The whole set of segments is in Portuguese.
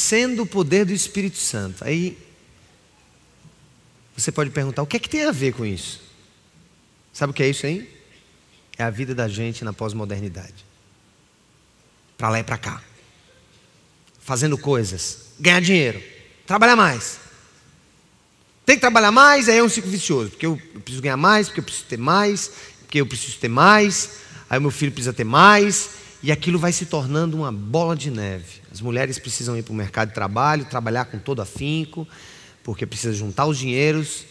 conhecendo o poder do Espírito Santo. Aí você pode perguntar, o que é que tem a ver com isso? Sabe o que é isso aí? É a vida da gente na pós-modernidade. Para lá e para cá. Fazendo coisas, ganhar dinheiro, trabalhar mais. Tem que trabalhar mais, aí é um ciclo vicioso. Porque eu preciso ganhar mais, porque eu preciso ter mais, porque eu preciso ter mais, aí o meu filho precisa ter mais, e aquilo vai se tornando uma bola de neve. As mulheres precisam ir para o mercado de trabalho, trabalhar com todo afinco, porque precisa juntar os dinheiros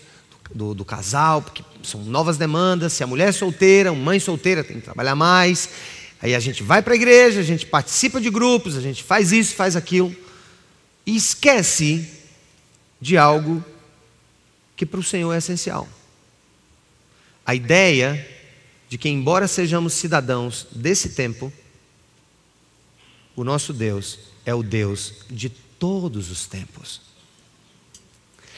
do casal, porque são novas demandas. Se a mulher é solteira, uma mãe solteira tem que trabalhar mais. Aí a gente vai para a igreja, a gente participa de grupos, a gente faz isso, faz aquilo, e esquece de algo que para o Senhor é essencial. A ideia de que, embora sejamos cidadãos desse tempo, o nosso Deus é o Deus de todos os tempos.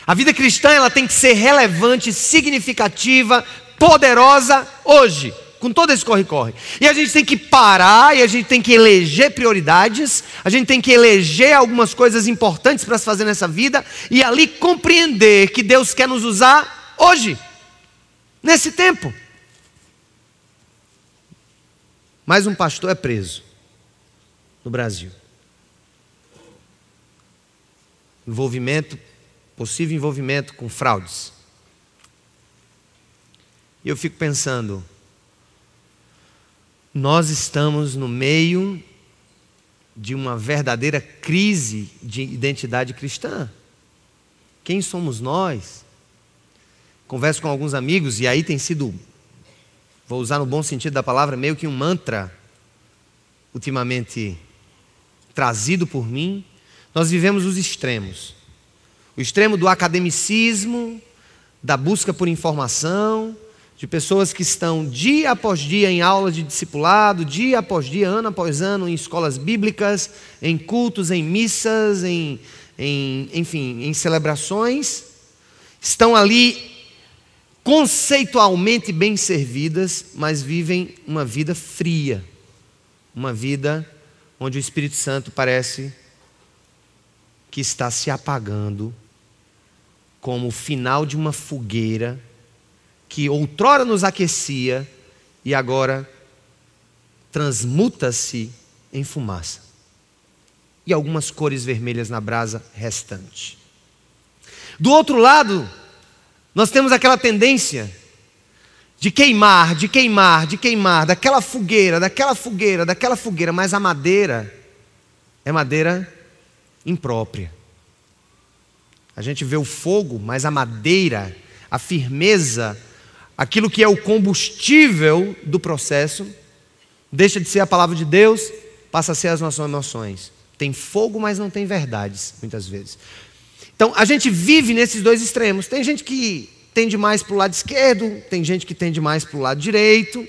A vida cristã, ela tem que ser relevante, significativa, poderosa hoje, com todo esse corre-corre. E a gente tem que parar, e a gente tem que eleger prioridades, a gente tem que eleger algumas coisas importantes para se fazer nessa vida, e ali compreender que Deus quer nos usar hoje, nesse tempo. Mais um pastor é preso no Brasil. Possível envolvimento com fraudes. E eu fico pensando, nós estamos no meio de uma verdadeira crise de identidade cristã. Quem somos nós? Converso com alguns amigos e aí tem sido, vou usar no bom sentido da palavra, meio que um mantra ultimamente trazido por mim. Nós vivemos os extremos. O extremo do academicismo, da busca por informação, de pessoas que estão dia após dia em aulas de discipulado, dia após dia, ano após ano, em escolas bíblicas, em cultos, em missas, enfim, em celebrações. Estão ali conceitualmente bem servidas, mas vivem uma vida fria. Uma vida onde o Espírito Santo parece que está se apagando, como o final de uma fogueira que outrora nos aquecia e agora transmuta-se em fumaça. E algumas cores vermelhas na brasa restante. Do outro lado, nós temos aquela tendência de queimar, daquela fogueira, mas a madeira é madeira imprópria. A gente vê o fogo, mas a madeira, a firmeza, aquilo que é o combustível do processo, deixa de ser a palavra de Deus, passa a ser as nossas emoções. Tem fogo, mas não tem verdades, muitas vezes. Então, a gente vive nesses dois extremos. Tem gente que tende mais para o lado esquerdo, tem gente que tende mais para o lado direito.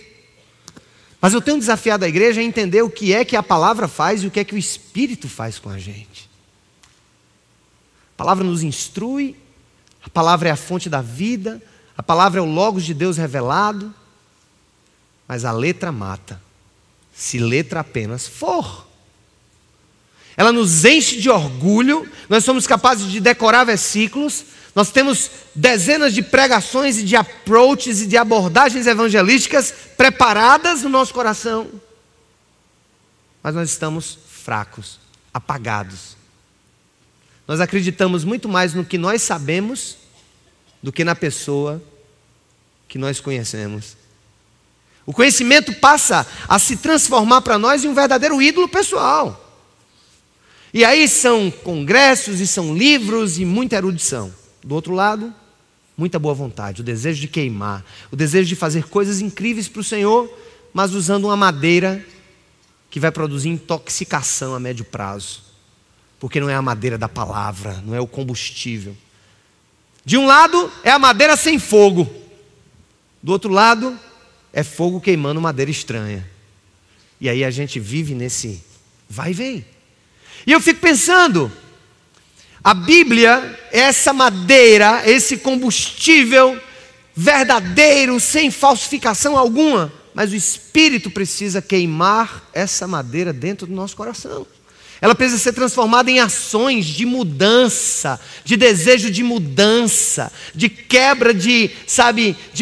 Mas eu tenho desafiado a igreja a entender o que é que a palavra faz e o que é que o Espírito faz com a gente. A palavra nos instrui, a palavra é a fonte da vida, a palavra é o Logos de Deus revelado, mas a letra mata, se letra apenas for. Ela nos enche de orgulho, nós somos capazes de decorar versículos, nós temos dezenas de pregações e de approaches e de abordagens evangelísticas preparadas no nosso coração, mas nós estamos fracos, apagados. Nós acreditamos muito mais no que nós sabemos do que na pessoa que nós conhecemos. O conhecimento passa a se transformar para nós em um verdadeiro ídolo pessoal. E aí são congressos e são livros e muita erudição. Do outro lado, muita boa vontade, o desejo de queimar, o desejo de fazer coisas incríveis para o Senhor, mas usando uma madeira que vai produzir intoxicação a médio prazo. Porque não é a madeira da palavra, não é o combustível. De um lado é a madeira sem fogo, do outro lado é fogo queimando madeira estranha. E aí a gente vive nesse vai e vem. E eu fico pensando, a Bíblia é essa madeira, esse combustível verdadeiro, sem falsificação alguma, mas o Espírito precisa queimar essa madeira dentro do nosso coração. Ela precisa ser transformada em ações de mudança, de desejo de mudança, de quebra de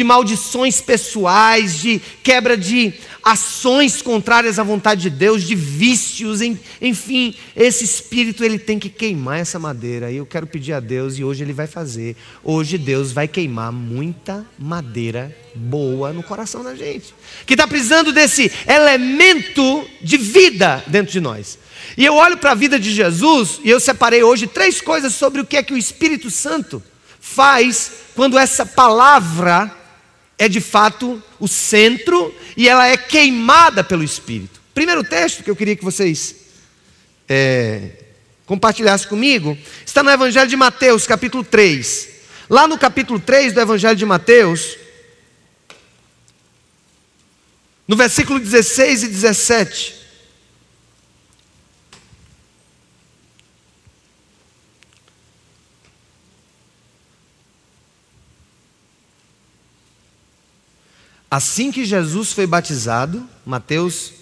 maldições pessoais, de quebra de ações contrárias à vontade de Deus, de vícios, enfim, esse espírito ele tem que queimar essa madeira. E eu quero pedir a Deus, e hoje Ele vai fazer. Hoje Deus vai queimar muita madeira boa no coração da gente, que está precisando desse elemento de vida dentro de nós. E eu olho para a vida de Jesus, e eu separei hoje 3 coisas sobre o que é que o Espírito Santo faz quando essa palavra é de fato o centro e ela é queimada pelo Espírito. Primeiro texto que eu queria que vocês compartilhassem comigo está no Evangelho de Mateus, capítulo 3. Lá no capítulo 3 do Evangelho de Mateus, no versículo 16 e 17. Assim que Jesus foi batizado, Mateus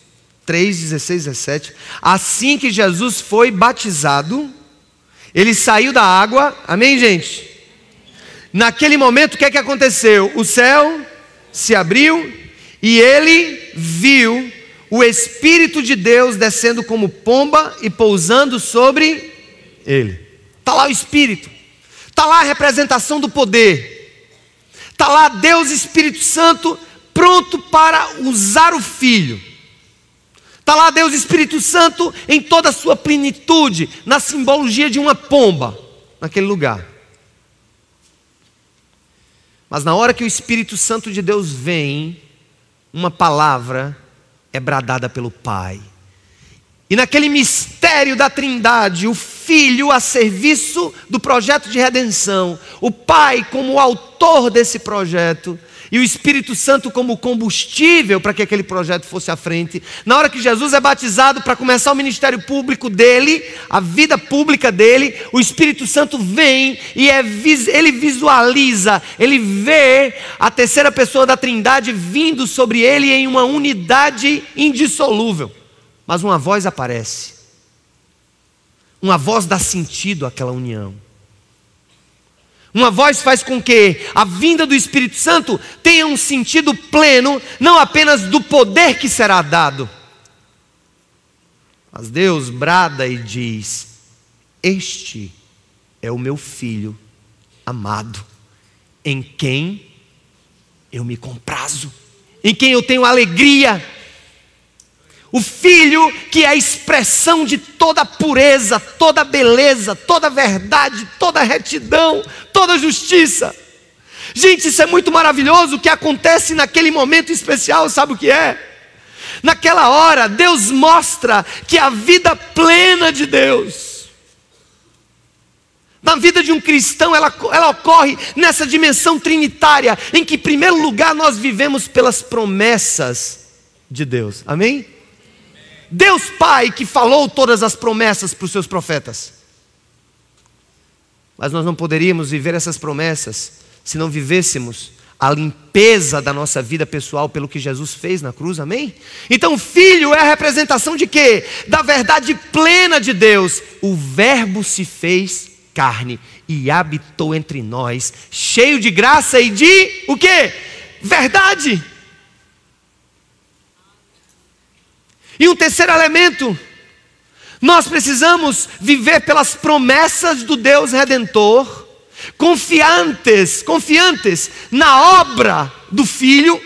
3, 16, 17. Assim que Jesus foi batizado, Ele saiu da água, amém, gente? Naquele momento, o que é que aconteceu? O céu se abriu e Ele viu o Espírito de Deus descendo como pomba e pousando sobre Ele. Está lá o Espírito, está lá a representação do poder, está lá Deus Espírito Santo pronto para usar o Filho. Está lá Deus Espírito Santo em toda a sua plenitude, na simbologia de uma pomba, naquele lugar. Mas na hora que o Espírito Santo de Deus vem, uma palavra é bradada pelo Pai. E naquele mistério da Trindade, o Filho a serviço do projeto de redenção, o Pai como autor desse projeto, e o Espírito Santo como combustível para que aquele projeto fosse à frente. Na hora que Jesus é batizado para começar o ministério público dele, a vida pública dele, o Espírito Santo vem e ele visualiza, ele vê a terceira pessoa da Trindade vindo sobre ele em uma unidade indissolúvel. Mas uma voz aparece, uma voz dá sentido àquela união. Uma voz faz com que a vinda do Espírito Santo tenha um sentido pleno, não apenas do poder que será dado. Mas Deus brada e diz: este é o meu Filho amado, em quem eu me comprazo, em quem eu tenho alegria. O Filho que é a expressão de toda pureza, toda beleza, toda verdade, toda retidão, toda justiça. Gente, isso é muito maravilhoso. O que acontece naquele momento especial, sabe o que é? Naquela hora, Deus mostra que a vida plena de Deus, na vida de um cristão, ela ocorre nessa dimensão trinitária, em que em primeiro lugar nós vivemos pelas promessas de Deus, amém? Deus Pai que falou todas as promessas para os seus profetas. Mas nós não poderíamos viver essas promessas se não vivêssemos a limpeza da nossa vida pessoal pelo que Jesus fez na cruz, amém? Então o Filho é a representação de quê? Da verdade plena de Deus. O Verbo se fez carne e habitou entre nós, cheio de graça e de o quê? Verdade. E um terceiro elemento, nós precisamos viver pelas promessas do Deus Redentor, confiantes na obra do Filho,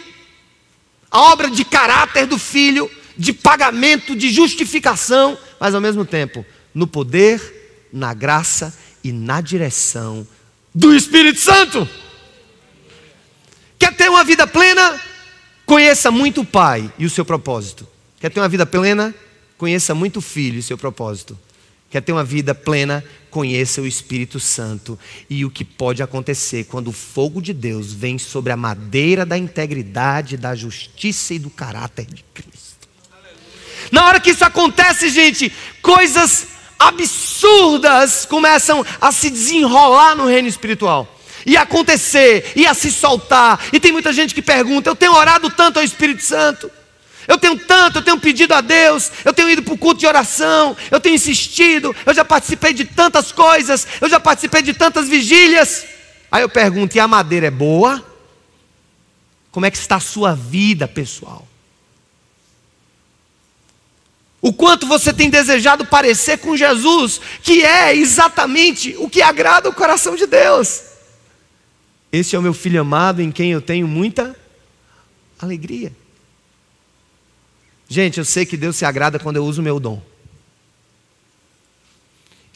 a obra de caráter do Filho, de pagamento, de justificação, mas ao mesmo tempo, no poder, na graça e na direção do Espírito Santo. Quer ter uma vida plena? Conheça muito o Pai e o seu propósito. Quer ter uma vida plena? Conheça muito o Filho e seu propósito. Quer ter uma vida plena? Conheça o Espírito Santo e o que pode acontecer quando o fogo de Deus vem sobre a madeira da integridade, da justiça e do caráter de Cristo. Na hora que isso acontece, gente, coisas absurdas começam a se desenrolar no reino espiritual. E a acontecer, e a se soltar. E tem muita gente que pergunta: eu tenho orado tanto ao Espírito Santo, Eu tenho pedido a Deus, eu tenho ido para o culto de oração, eu tenho insistido, eu já participei de tantas coisas, eu já participei de tantas vigílias. Aí eu pergunto, e a madeira é boa? Como é que está a sua vida pessoal? O quanto você tem desejado parecer com Jesus, que é exatamente o que agrada o coração de Deus. Esse é o meu filho amado, em quem eu tenho muita alegria. Gente, eu sei que Deus se agrada quando eu uso o meu dom.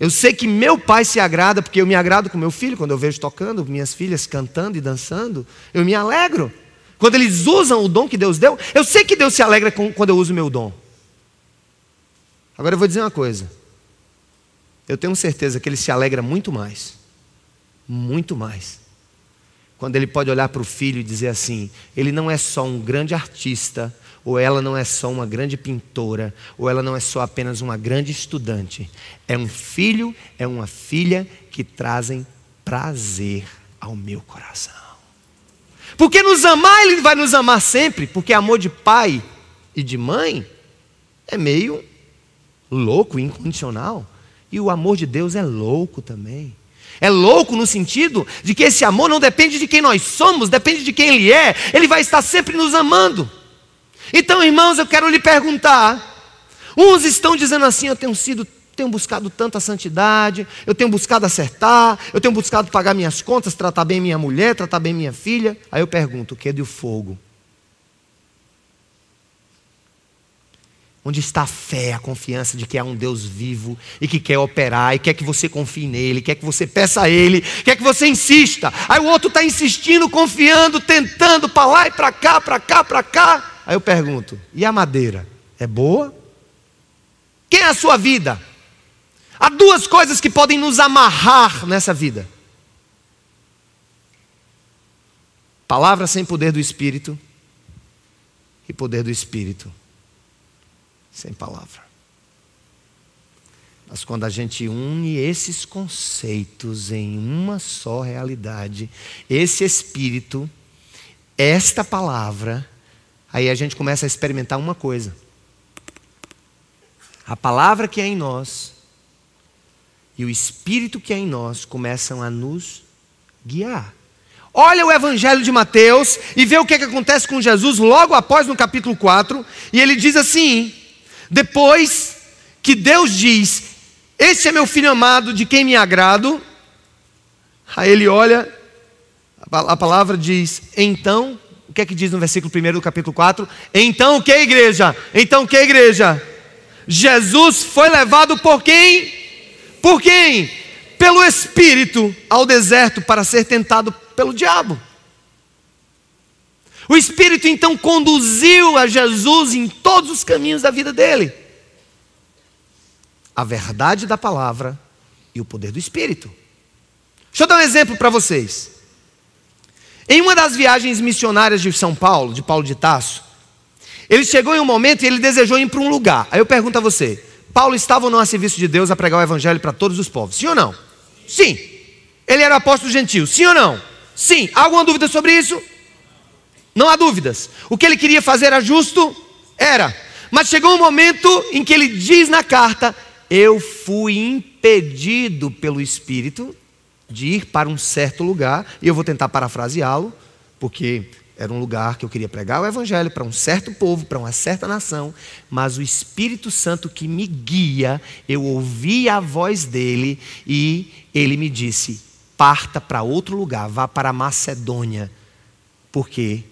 Eu sei que meu pai se agrada, porque eu me agrado com meu filho, quando eu vejo tocando, minhas filhas cantando e dançando, eu me alegro. Quando eles usam o dom que Deus deu, eu sei que Deus se alegra quando eu uso o meu dom. Agora eu vou dizer uma coisa. Eu tenho certeza que Ele se alegra muito mais, quando Ele pode olhar para o filho e dizer assim, ele não é só um grande artista, ou ela não é só uma grande pintora, ou ela não é só apenas uma grande estudante. É um filho, é uma filha que trazem prazer ao meu coração. Porque nos amar, Ele vai nos amar sempre, porque amor de pai e de mãe é meio louco, incondicional. E o amor de Deus é louco também. É louco no sentido de que esse amor não depende de quem nós somos, depende de quem Ele é. Ele vai estar sempre nos amando. Então, irmãos, eu quero lhe perguntar. Uns estão dizendo assim, eu tenho buscado tanta santidade, eu tenho buscado acertar, eu tenho buscado pagar minhas contas, tratar bem minha mulher, tratar bem minha filha. Aí eu pergunto, o que é do fogo? Onde está a fé, a confiança de que há um Deus vivo e que quer operar e quer que você confie nele, quer que você peça a ele, quer que você insista. Aí o outro está insistindo, confiando, tentando para lá e para cá, para cá, para cá. Aí eu pergunto, e a madeira? É boa? Quem é a sua vida? Há duas coisas que podem nos amarrar nessa vida. Palavra sem poder do Espírito e poder do Espírito sem palavra. Mas quando a gente une esses conceitos em uma só realidade, esse Espírito, esta palavra, aí a gente começa a experimentar uma coisa. A palavra que é em nós e o Espírito que é em nós começam a nos guiar. Olha o Evangelho de Mateus e vê o que acontece com Jesus logo após no capítulo 4. E ele diz assim, depois que Deus diz, este é meu filho amado de quem me agrado. Aí ele olha, a palavra diz, então, o que é que diz no versículo 1 do capítulo 4? Então o que, igreja? Então o que, igreja? Jesus foi levado por quem? Por quem? Pelo Espírito ao deserto para ser tentado pelo diabo. O Espírito então conduziu a Jesus em todos os caminhos da vida dele. A verdade da palavra e o poder do Espírito. Deixa eu dar um exemplo para vocês. Em uma das viagens missionárias de São Paulo, de Paulo de Tarso, ele chegou em um momento e ele desejou ir para um lugar. Aí eu pergunto a você, Paulo estava ou não a serviço de Deus a pregar o Evangelho para todos os povos? Sim ou não? Sim. Ele era o apóstolo gentil, sim ou não? Sim. Há alguma dúvida sobre isso? Não há dúvidas. O que ele queria fazer era justo? Era. Mas chegou um momento em que ele diz na carta, eu fui impedido pelo Espírito de ir para um certo lugar, e eu vou tentar parafraseá-lo, porque era um lugar que eu queria pregar o Evangelho para um certo povo, para uma certa nação, mas o Espírito Santo que me guia, eu ouvi a voz dele, e ele me disse, parta para outro lugar, vá para a Macedônia, porque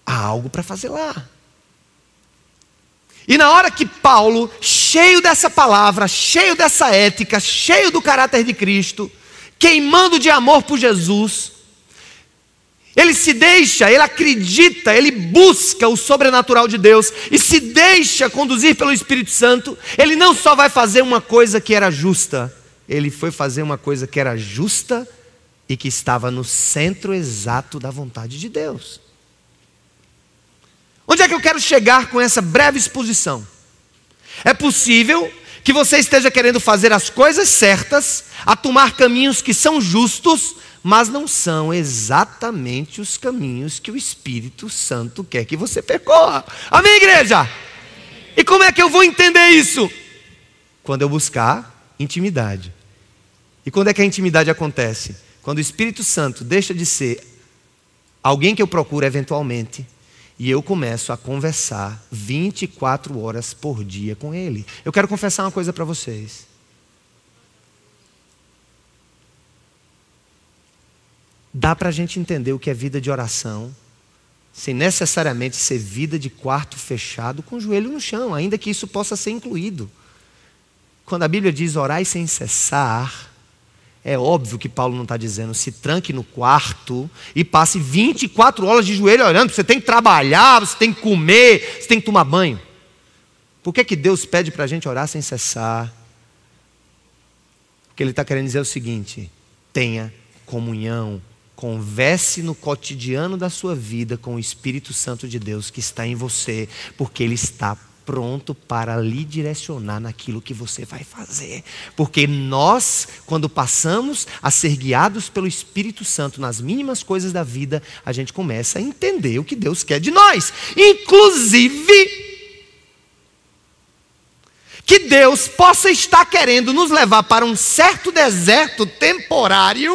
há algo para fazer lá. E na hora que Paulo, cheio dessa palavra, cheio dessa ética, cheio do caráter de Cristo, queimando de amor por Jesus, ele se deixa, ele acredita, ele busca o sobrenatural de Deus e se deixa conduzir pelo Espírito Santo. Ele não só vai fazer uma coisa que era justa, ele foi fazer uma coisa que era justa e que estava no centro exato da vontade de Deus. Onde é que eu quero chegar com essa breve exposição? É possível que você esteja querendo fazer as coisas certas, a tomar caminhos que são justos, mas não são exatamente os caminhos que o Espírito Santo quer que você percorra. Amém, igreja? E como é que eu vou entender isso? Quando eu buscar intimidade. E quando é que a intimidade acontece? Quando o Espírito Santo deixa de ser alguém que eu procuro eventualmente, e eu começo a conversar 24 horas por dia com Ele. Eu quero confessar uma coisa para vocês. Dá para a gente entender o que é vida de oração, sem necessariamente ser vida de quarto fechado com o joelho no chão, ainda que isso possa ser incluído. Quando a Bíblia diz orai sem cessar, é óbvio que Paulo não está dizendo se tranque no quarto e passe 24 horas de joelho orando. Você tem que trabalhar, você tem que comer, você tem que tomar banho. Por que Deus pede para a gente orar sem cessar? Porque Ele está querendo dizer o seguinte: tenha comunhão, converse no cotidiano da sua vida com o Espírito Santo de Deus que está em você, porque Ele está pronto para lhe direcionar naquilo que você vai fazer. Porque nós, quando passamos a ser guiados pelo Espírito Santo nas mínimas coisas da vida, a gente começa a entender o que Deus quer de nós. Inclusive, que Deus possa estar querendo nos levar para um certo deserto temporário.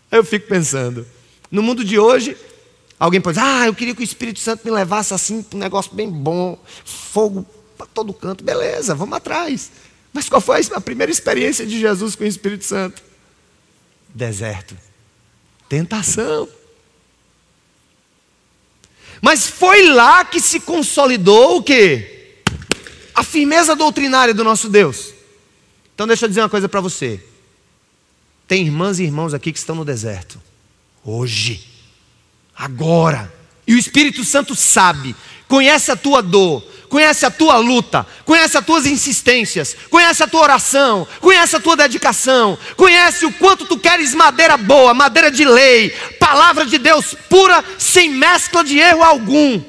Eu fico pensando, no mundo de hoje, alguém pode dizer, eu queria que o Espírito Santo me levasse assim, para um negócio bem bom, fogo para todo canto, beleza, vamos atrás. Mas qual foi a primeira experiência de Jesus com o Espírito Santo? Deserto, tentação. Mas foi lá que se consolidou o quê? A firmeza doutrinária do nosso Deus. Então deixa eu dizer uma coisa para você. Tem irmãs e irmãos aqui que estão no deserto. Hoje. Agora. E o Espírito Santo sabe. Conhece a tua dor. Conhece a tua luta. Conhece as tuas insistências. Conhece a tua oração. Conhece a tua dedicação. Conhece o quanto tu queres madeira boa, madeira de lei. Palavra de Deus pura, sem mescla de erro algum.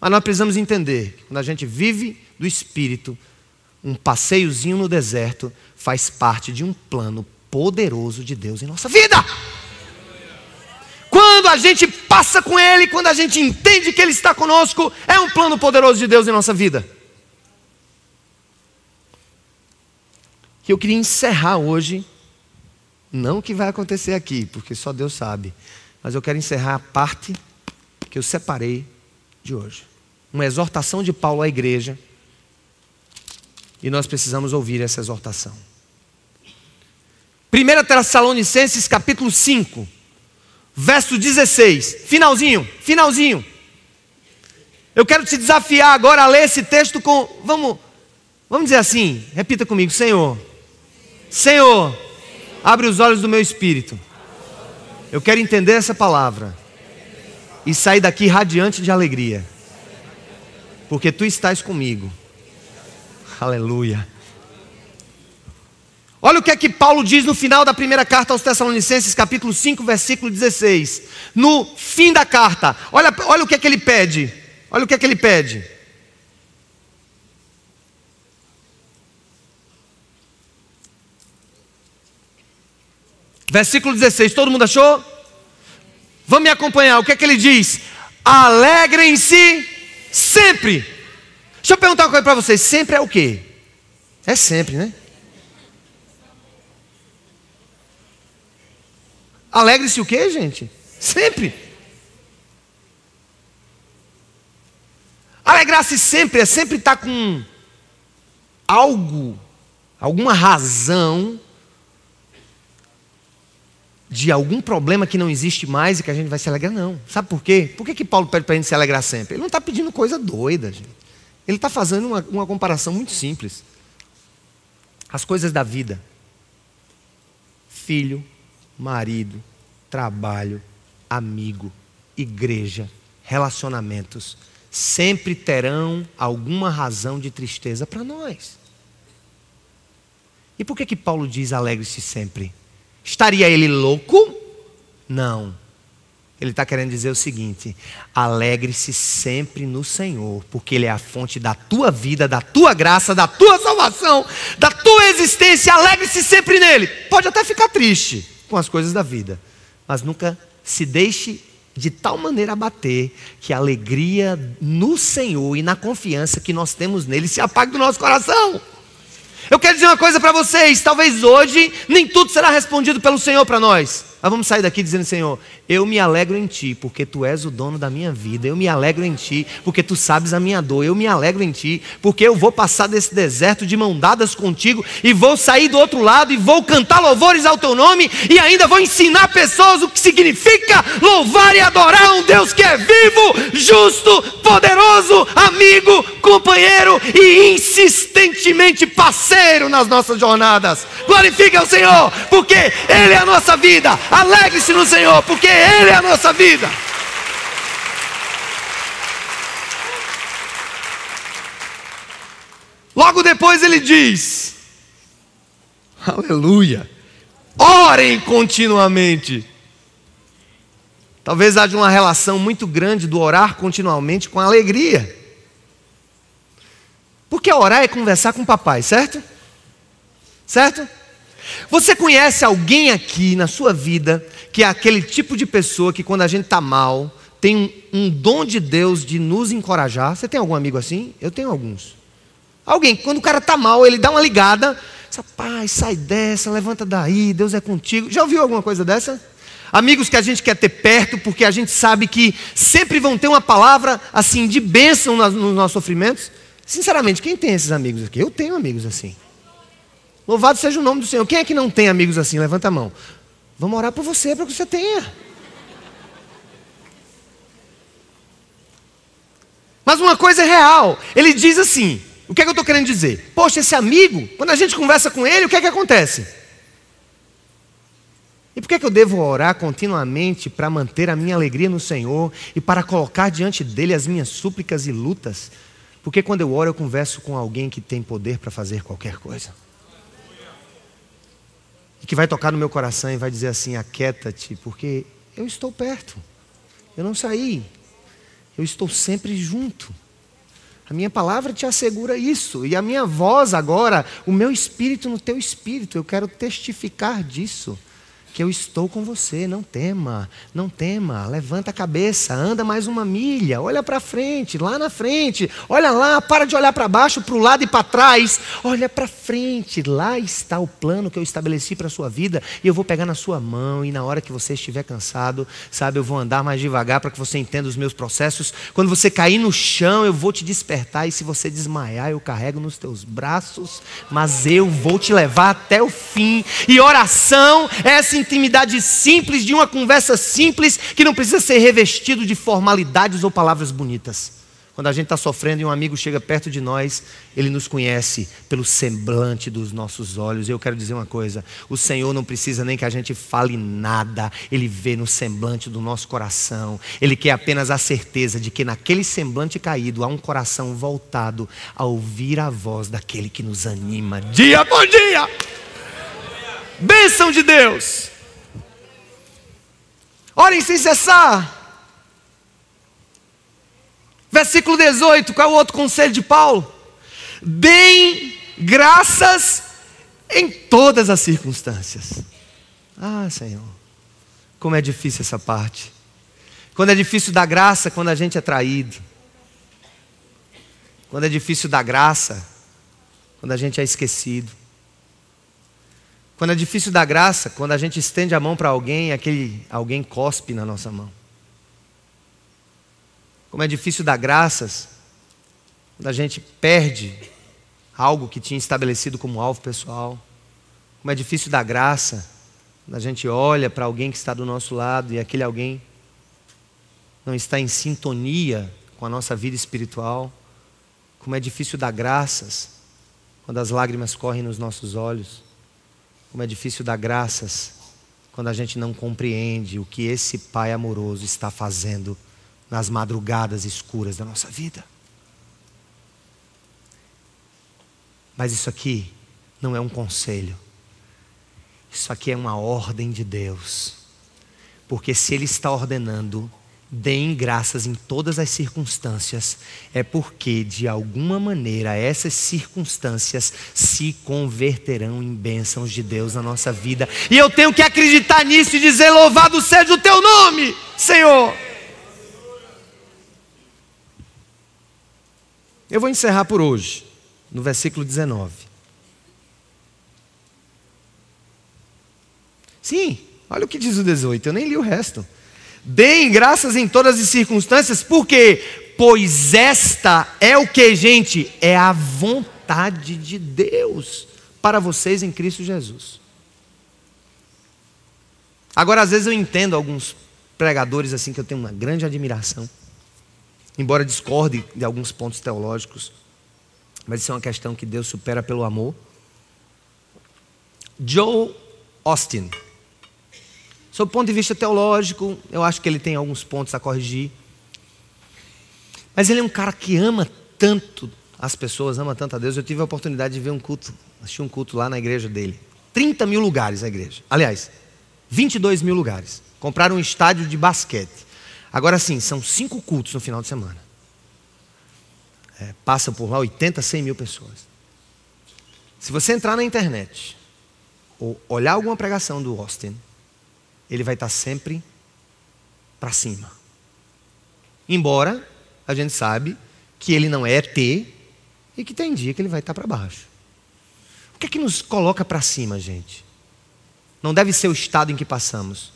Mas nós precisamos entender. Quando a gente vive do Espírito, um passeiozinho no deserto faz parte de um plano poderoso de Deus em nossa vida. Quando a gente passa com Ele, quando a gente entende que Ele está conosco, é um plano poderoso de Deus em nossa vida. Que eu queria encerrar hoje, não o que vai acontecer aqui, porque só Deus sabe, mas eu quero encerrar a parte que eu separei de hoje. Uma exortação de Paulo à igreja, e nós precisamos ouvir essa exortação. 1 Tessalonicenses capítulo 5, verso 16, finalzinho. Eu quero te desafiar agora a ler esse texto com, vamos dizer assim, repita comigo: Senhor, abre os olhos do meu espírito. Eu quero entender essa palavra e sair daqui radiante de alegria, porque Tu estás comigo. Aleluia. Olha o que é que Paulo diz no final da primeira carta aos Tessalonicenses, capítulo 5, versículo 16. No fim da carta, olha o que é que ele pede. Olha o que é que ele pede. Versículo 16, todo mundo achou? Vamos me acompanhar, o que é que ele diz? Alegrem-se sempre. Deixa eu perguntar uma coisa para vocês, sempre é o quê? É sempre, né? Alegre-se o quê, gente? Sempre. Alegrar-se sempre é sempre estar com algo, alguma razão de algum problema que não existe mais e que a gente vai se alegrar, não. Sabe por quê? Por que Paulo pede para a gente se alegrar sempre? Ele não está pedindo coisa doida, gente. Ele está fazendo uma comparação muito simples. As coisas da vida. Filho, marido, trabalho, amigo, igreja, relacionamentos, sempre terão alguma razão de tristeza para nós. E por que Paulo diz alegre-se sempre? Estaria ele louco? Não. Ele está querendo dizer o seguinte: alegre-se sempre no Senhor, porque Ele é a fonte da tua vida, da tua graça, da tua salvação, da tua existência. Alegre-se sempre nele. Pode até ficar triste com as coisas da vida, mas nunca se deixe de tal maneira abater que a alegria no Senhor e na confiança que nós temos nele se apague do nosso coração. Eu quero dizer uma coisa para vocês: talvez hoje nem tudo será respondido pelo Senhor para nós, mas vamos sair daqui dizendo: Senhor, eu me alegro em Ti, porque Tu és o dono da minha vida. Eu me alegro em Ti, porque Tu sabes a minha dor. Eu me alegro em Ti, porque eu vou passar desse deserto de mão dadas contigo, e vou sair do outro lado, e vou cantar louvores ao Teu nome, e ainda vou ensinar pessoas o que significa louvar e adorar um Deus que é vivo, justo, poderoso, amigo, companheiro e insistentemente parceiro nas nossas jornadas. Glorifique ao Senhor, porque Ele é a nossa vida. Alegre-se no Senhor, porque Ele é a nossa vida. Logo depois ele diz: aleluia, orem continuamente. Talvez haja uma relação muito grande do orar continuamente com a alegria. Porque orar é conversar com o papai, certo? Certo? Você conhece alguém aqui na sua vida que é aquele tipo de pessoa que quando a gente está mal, tem um dom de Deus de nos encorajar? Você tem algum amigo assim? Eu tenho alguns. Alguém que quando o cara está mal, ele dá uma ligada: rapaz, sai dessa, levanta daí, Deus é contigo. Já ouviu alguma coisa dessa? Amigos que a gente quer ter perto porque a gente sabe que sempre vão ter uma palavra assim de bênção nos nossos sofrimentos. Sinceramente, quem tem esses amigos aqui? Eu tenho amigos assim. Louvado seja o nome do Senhor. Quem é que não tem amigos assim? Levanta a mão. Vamos orar por você, para que você tenha. Mas uma coisa é real. Ele diz assim: o que é que eu estou querendo dizer? Poxa, esse amigo, quando a gente conversa com ele, o que é que acontece? E por que é que eu devo orar continuamente para manter a minha alegria no Senhor e para colocar diante dele as minhas súplicas e lutas? Porque quando eu oro, eu converso com alguém que tem poder para fazer qualquer coisa. E que vai tocar no meu coração e vai dizer assim: aquieta-te, porque eu estou perto. Eu não saí. Eu estou sempre junto. A minha palavra te assegura isso. E a minha voz agora, o meu espírito no teu espírito, eu quero testificar disso. Que eu estou com você, não tema, não tema, levanta a cabeça, anda mais uma milha, olha para frente, lá na frente, olha lá, para de olhar para baixo, para o lado e para trás, olha para frente, lá está o plano que eu estabeleci para a sua vida, e eu vou pegar na sua mão, e na hora que você estiver cansado, sabe, eu vou andar mais devagar para que você entenda os meus processos. Quando você cair no chão, eu vou te despertar, e se você desmaiar, eu carrego nos teus braços, mas eu vou te levar até o fim. E oração é essa intimidade simples, de uma conversa simples, que não precisa ser revestido de formalidades ou palavras bonitas. Quando a gente está sofrendo e um amigo chega perto de nós, ele nos conhece pelo semblante dos nossos olhos. E eu quero dizer uma coisa: o Senhor não precisa nem que a gente fale nada, Ele vê no semblante do nosso coração. Ele quer apenas a certeza de que naquele semblante caído há um coração voltado a ouvir a voz daquele que nos anima dia por dia. Bênção de Deus. Orem sem cessar. Versículo 18, qual é o outro conselho de Paulo? Deem graças em todas as circunstâncias. Ah, Senhor, como é difícil essa parte. Quando é difícil dar graça, quando a gente é traído. Quando é difícil dar graça, quando a gente é esquecido. Quando é difícil dar graça, quando a gente estende a mão para alguém e aquele alguém cospe na nossa mão. Como é difícil dar graças, quando a gente perde algo que tinha estabelecido como alvo pessoal. Como é difícil dar graça, quando a gente olha para alguém que está do nosso lado e aquele alguém não está em sintonia com a nossa vida espiritual. Como é difícil dar graças, quando as lágrimas correm nos nossos olhos. Como é difícil dar graças quando a gente não compreende o que esse Pai amoroso está fazendo nas madrugadas escuras da nossa vida. Mas isso aqui não é um conselho. Isso aqui é uma ordem de Deus. Porque se Ele está ordenando, deem graças em todas as circunstâncias, é porque de alguma maneira essas circunstâncias se converterão em bênçãos de Deus na nossa vida. E eu tenho que acreditar nisso e dizer: louvado seja o teu nome, Senhor. Eu vou encerrar por hoje, no versículo 19. Sim, olha o que diz o 18, eu nem li o resto. Deem graças em todas as circunstâncias, por quê? Pois esta é o que, gente? É a vontade de Deus para vocês em Cristo Jesus. Agora, às vezes eu entendo alguns pregadores assim que eu tenho uma grande admiração, embora discorde de alguns pontos teológicos, mas isso é uma questão que Deus supera pelo amor. Joel Osteen. Sob o ponto de vista teológico, eu acho que ele tem alguns pontos a corrigir. Mas ele é um cara que ama tanto as pessoas, ama tanto a Deus. Eu tive a oportunidade de ver um culto, assistir um culto lá na igreja dele. 30 mil lugares a igreja. Aliás, 22 mil lugares. Compraram um estádio de basquete. Agora sim, são 5 cultos no final de semana. Passam por lá 80, 100 mil pessoas. Se você entrar na internet ou olhar alguma pregação do Austin, ele vai estar sempre para cima. Embora a gente sabe que ele não é ET e que tem dia que ele vai estar para baixo. O que é que nos coloca para cima, gente? Não deve ser o estado em que passamos.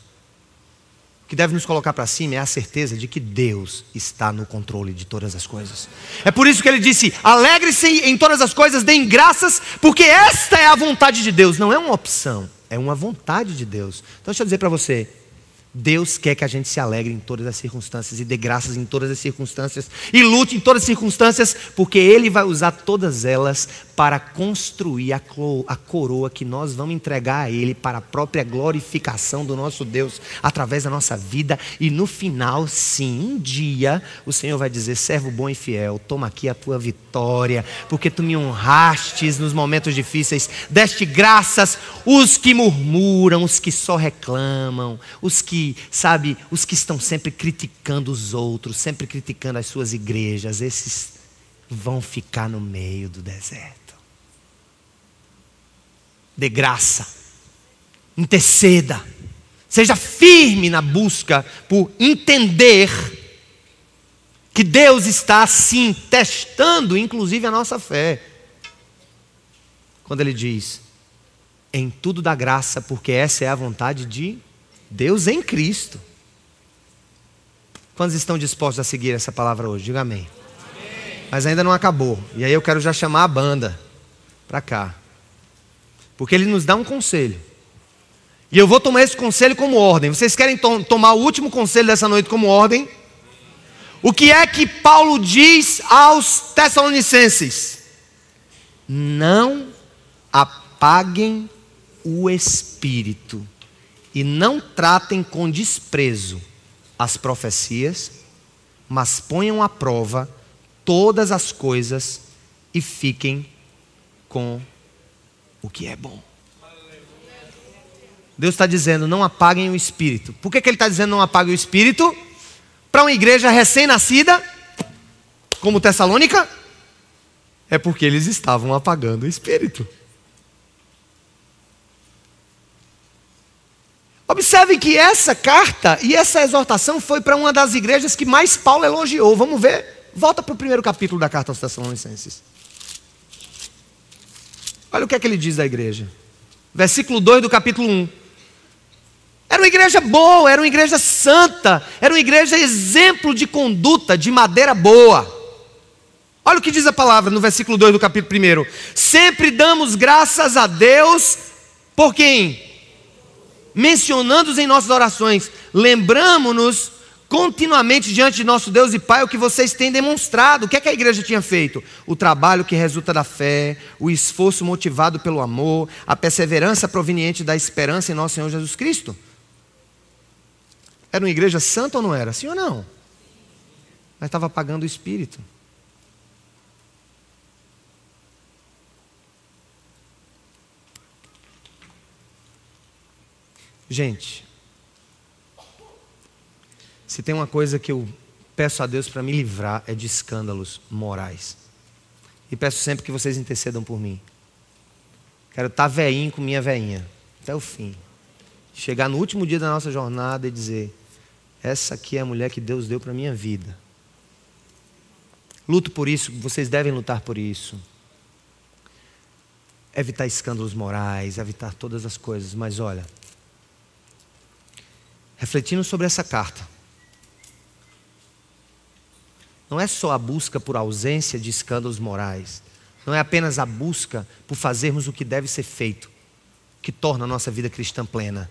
O que deve nos colocar para cima é a certeza de que Deus está no controle de todas as coisas. É por isso que ele disse: alegre-se em todas as coisas, deem graças, porque esta é a vontade de Deus. Não é uma opção, é uma vontade de Deus. Então deixa eu dizer para você, Deus quer que a gente se alegre em todas as circunstâncias e dê graças em todas as circunstâncias e lute em todas as circunstâncias, porque Ele vai usar todas elas para construir a coroa que nós vamos entregar a Ele para a própria glorificação do nosso Deus através da nossa vida. E no final, sim, um dia o Senhor vai dizer: servo bom e fiel, toma aqui a tua vitória, porque tu me honrastes nos momentos difíceis, deste graças. Os que murmuram, os que só reclamam, os que estão sempre criticando os outros, sempre criticando as suas igrejas, esses vão ficar no meio do deserto. Dê graça, interceda, seja firme na busca por entender que Deus está assim testando inclusive a nossa fé. Quando Ele diz: em tudo dá graça, porque essa é a vontade de Deus em Cristo. Quantos estão dispostos a seguir essa palavra hoje? Diga amém. Amém. Mas ainda não acabou. E aí eu quero já chamar a banda para cá. Porque ele nos dá um conselho. E eu vou tomar esse conselho como ordem. Vocês querem tomar o último conselho dessa noite como ordem? O que é que Paulo diz aos Tessalonicenses? Não apaguem o espírito e não tratem com desprezo as profecias, mas ponham à prova todas as coisas e fiquem com o que é bom. Deus está dizendo: não apaguem o espírito. Por que Ele está dizendo não apaguem o espírito? Para uma igreja recém-nascida, como Tessalônica, é porque eles estavam apagando o espírito. Observe que essa carta e essa exortação foi para uma das igrejas que mais Paulo elogiou. Vamos ver? Volta para o primeiro capítulo da carta aos Tessalonicenses. Olha o que é que ele diz da igreja. Versículo 2 do capítulo 1. Era uma igreja boa, era uma igreja santa, era uma igreja exemplo de conduta, de madeira boa. Olha o que diz a palavra no versículo 2 do capítulo 1. Sempre damos graças a Deus por quem? Mencionando-os em nossas orações, lembramos-nos continuamente diante de nosso Deus e Pai o que vocês têm demonstrado. O que é que a igreja tinha feito? O trabalho que resulta da fé, o esforço motivado pelo amor, a perseverança proveniente da esperança em nosso Senhor Jesus Cristo. Era uma igreja santa ou não era? Sim ou não? Mas estava apagando o espírito. Gente, Se tem uma coisa que eu peço a Deus para me livrar, é de escândalos morais. E peço sempre que vocês intercedam por mim. Quero estar veinho com minha veinha, até o fim. Chegar no último dia da nossa jornada e dizer: essa aqui é a mulher que Deus deu para a minha vida. Luto por isso, vocês devem lutar por isso. Evitar escândalos morais, evitar todas as coisas. Mas olha, refletindo sobre essa carta, não é só a busca por ausência de escândalos morais, não é apenas a busca por fazermos o que deve ser feito, que torna a nossa vida cristã plena,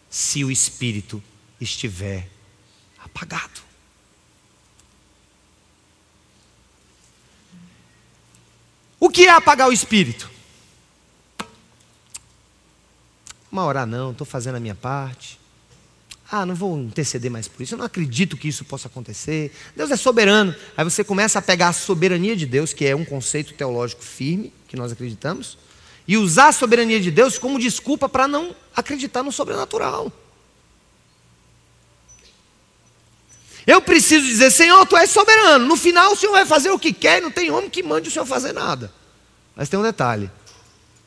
se o Espírito estiver apagado. O que é apagar o Espírito? Não vou orar não, estou fazendo a minha parte. Não vou interceder mais por isso, eu não acredito que isso possa acontecer. Deus é soberano. Aí você começa a pegar a soberania de Deus, que é um conceito teológico firme, que nós acreditamos, e usar a soberania de Deus como desculpa para não acreditar no sobrenatural. Eu preciso dizer: Senhor, Tu és soberano. No final o Senhor vai fazer o que quer, não tem homem que mande o Senhor fazer nada. Mas tem um detalhe: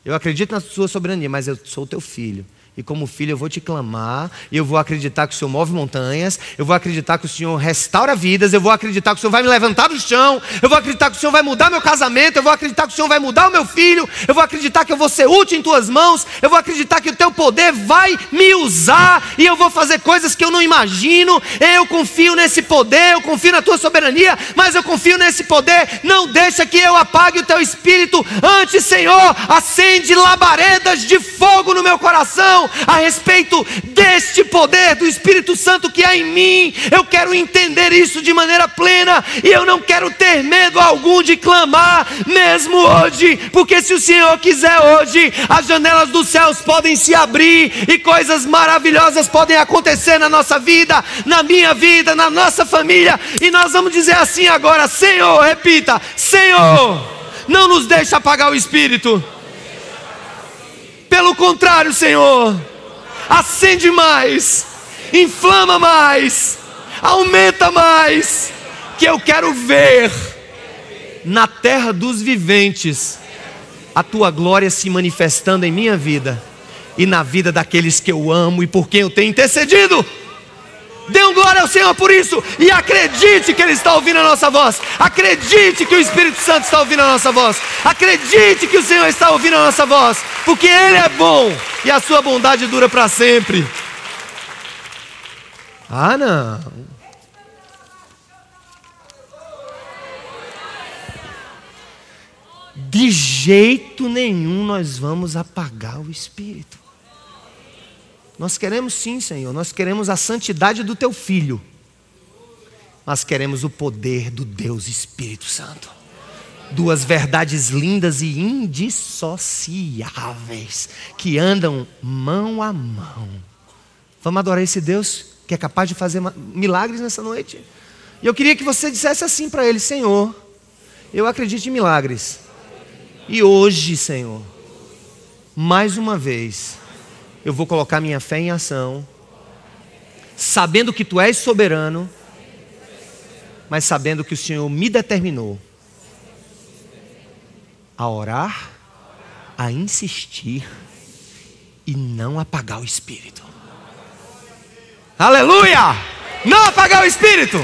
eu acredito na Sua soberania, mas eu sou Teu filho. E como filho eu vou te clamar, e eu vou acreditar que o Senhor move montanhas, eu vou acreditar que o Senhor restaura vidas, eu vou acreditar que o Senhor vai me levantar do chão, eu vou acreditar que o Senhor vai mudar meu casamento, eu vou acreditar que o Senhor vai mudar o meu filho, eu vou acreditar que eu vou ser útil em Tuas mãos, eu vou acreditar que o Teu poder vai me usar, e eu vou fazer coisas que eu não imagino. Eu confio nesse poder, eu confio na Tua soberania, mas eu confio nesse poder. Não deixa que eu apague o Teu Espírito. Antes, Senhor, acende labaredas de fogo no meu coração a respeito deste poder do Espírito Santo que há em mim. Eu quero entender isso de maneira plena, e eu não quero ter medo algum de clamar, mesmo hoje, porque se o Senhor quiser hoje, as janelas dos céus podem se abrir, e coisas maravilhosas podem acontecer na nossa vida, na minha vida, na nossa família, e nós vamos dizer assim agora: Senhor, repita: Senhor, não nos deixa apagar o Espírito. Pelo contrário, Senhor, acende mais, inflama mais, aumenta mais, que eu quero ver na terra dos viventes a Tua glória se manifestando em minha vida e na vida daqueles que eu amo e por quem eu tenho intercedido. Dê um glória ao Senhor por isso, e acredite que Ele está ouvindo a nossa voz. Acredite que o Espírito Santo está ouvindo a nossa voz. Acredite que o Senhor está ouvindo a nossa voz, porque Ele é bom e a Sua bondade dura para sempre. Não. De jeito nenhum nós vamos apagar o Espírito. Nós queremos sim, Senhor, nós queremos a santidade do Teu Filho, mas queremos o poder do Deus Espírito Santo. Duas verdades lindas e indissociáveis, que andam mão a mão. Vamos adorar esse Deus que é capaz de fazer milagres nessa noite? E eu queria que você dissesse assim para Ele: Senhor, eu acredito em milagres, e hoje, Senhor, mais uma vez, eu vou colocar minha fé em ação, sabendo que Tu és soberano, mas sabendo que o Senhor me determinou a orar, a insistir e não apagar o Espírito. Aleluia! Não apagar o Espírito!